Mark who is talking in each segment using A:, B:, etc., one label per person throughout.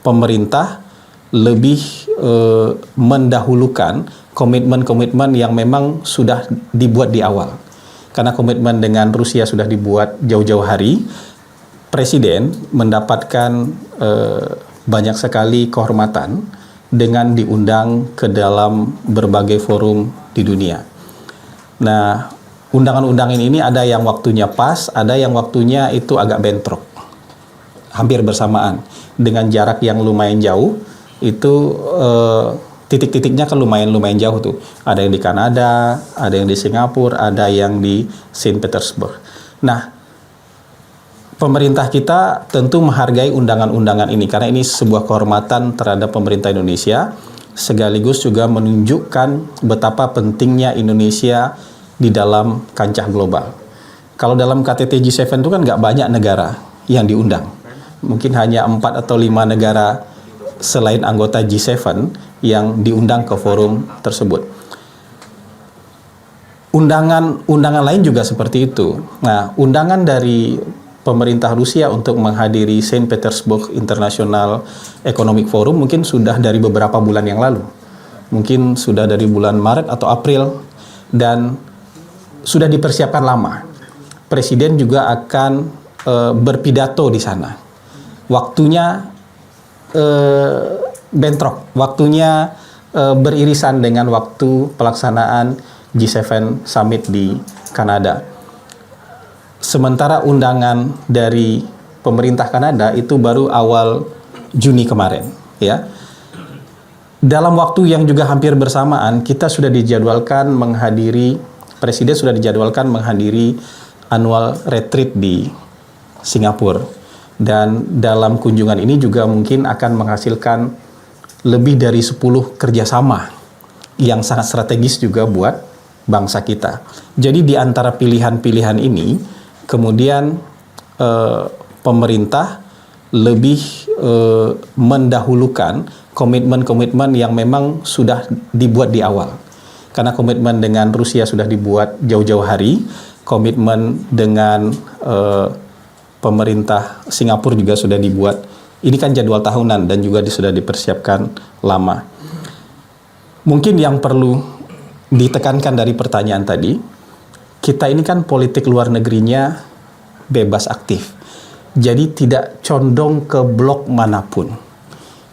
A: pemerintah lebih mendahulukan komitmen-komitmen yang memang sudah dibuat di awal. Karena komitmen dengan Rusia sudah dibuat jauh-jauh hari, Presiden mendapatkan banyak sekali kehormatan dengan diundang ke dalam berbagai forum di dunia. Nah, undangan-undangan ini ada yang waktunya pas, ada yang waktunya itu agak bentrok. Hampir bersamaan dengan jarak yang lumayan jauh, itu titik-titiknya kan lumayan jauh tuh. Ada yang di Kanada, ada yang di Singapura, ada yang di Saint Petersburg. Nah, pemerintah kita tentu menghargai undangan-undangan ini karena ini sebuah kehormatan terhadap pemerintah Indonesia, sekaligus juga menunjukkan betapa pentingnya Indonesia di dalam kancah global. Kalau dalam KTT G7 itu kan nggak banyak negara yang diundang. Mungkin hanya 4 atau 5 negara selain anggota G7 yang diundang ke forum tersebut. Undangan lain juga seperti itu. Nah, undangan dari pemerintah Rusia untuk menghadiri Saint Petersburg International Economic Forum mungkin sudah dari beberapa bulan yang lalu. Mungkin sudah dari bulan Maret atau April, dan sudah dipersiapkan lama. Presiden juga akan berpidato di sana. Waktunya bentrok, waktunya beririsan dengan waktu pelaksanaan G7 Summit di Kanada. Sementara undangan dari pemerintah Kanada itu baru awal Juni kemarin, ya. Dalam waktu yang juga hampir bersamaan, kita sudah dijadwalkan Presiden sudah dijadwalkan menghadiri annual retreat di Singapura. Dan dalam kunjungan ini juga mungkin akan menghasilkan lebih dari 10 kerjasama yang sangat strategis juga buat bangsa kita. Jadi di antara pilihan-pilihan ini, kemudian pemerintah lebih mendahulukan komitmen-komitmen yang memang sudah dibuat di awal. Karena komitmen dengan Rusia sudah dibuat jauh-jauh hari, komitmen dengan pemerintah Singapura juga sudah dibuat. Ini kan jadwal tahunan dan juga sudah dipersiapkan lama. Mungkin yang perlu ditekankan dari pertanyaan tadi, kita ini kan politik luar negerinya bebas aktif. Jadi tidak condong ke blok manapun.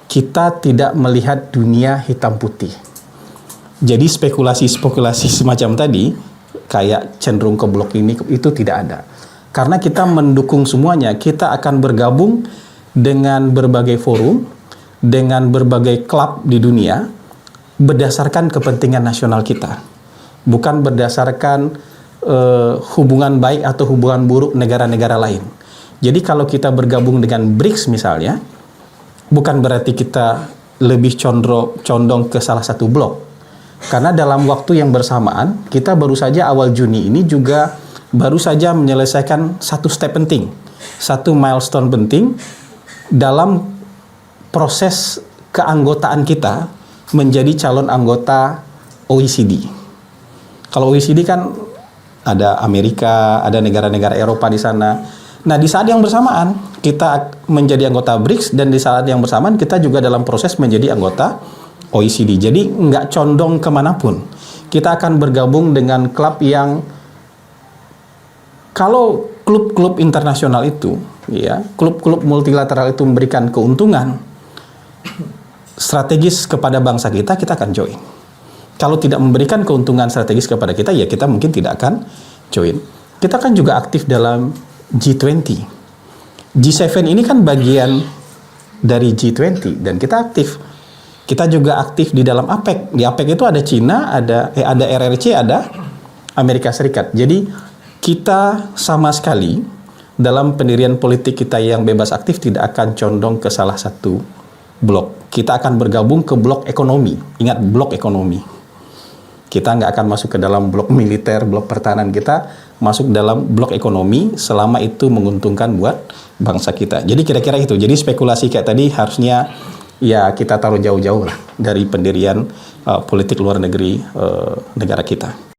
A: Kita tidak melihat dunia hitam putih. Jadi spekulasi-spekulasi semacam tadi, kayak cenderung ke blok ini, itu tidak ada. Karena kita mendukung semuanya, kita akan bergabung dengan berbagai forum, dengan berbagai klub di dunia, berdasarkan kepentingan nasional kita. Bukan berdasarkan hubungan baik atau hubungan buruk negara-negara lain. Jadi kalau kita bergabung dengan BRICS misalnya, bukan berarti kita lebih condong ke salah satu blok. Karena dalam waktu yang bersamaan, kita baru saja awal Juni ini juga baru saja menyelesaikan satu step penting, satu milestone penting dalam proses keanggotaan kita menjadi calon anggota OECD. Kalau OECD kan ada Amerika, ada negara-negara Eropa di sana. Nah, di saat yang bersamaan kita menjadi anggota BRICS, dan di saat yang bersamaan kita juga dalam proses menjadi anggota OECD. Jadi nggak condong kemanapun. Kita akan bergabung dengan klub yang, kalau klub-klub internasional itu, ya, klub-klub multilateral itu memberikan keuntungan strategis kepada bangsa kita, kita akan join. Kalau tidak memberikan keuntungan strategis kepada kita, ya kita mungkin tidak akan join. Kita kan juga aktif dalam G20. G7 ini kan bagian dari G20 dan kita aktif. Kita juga aktif di dalam APEC. Di APEC itu ada Cina, ada RRC, ada Amerika Serikat. Jadi kita sama sekali dalam pendirian politik kita yang bebas aktif tidak akan condong ke salah satu blok. Kita akan bergabung ke blok ekonomi. Ingat, blok ekonomi. Kita nggak akan masuk ke dalam blok militer, blok pertahanan. Kita masuk dalam blok ekonomi selama itu menguntungkan buat bangsa kita. Jadi kira-kira itu. Jadi spekulasi kayak tadi harusnya ya kita taruh jauh-jauh lah dari pendirian politik luar negeri negara kita.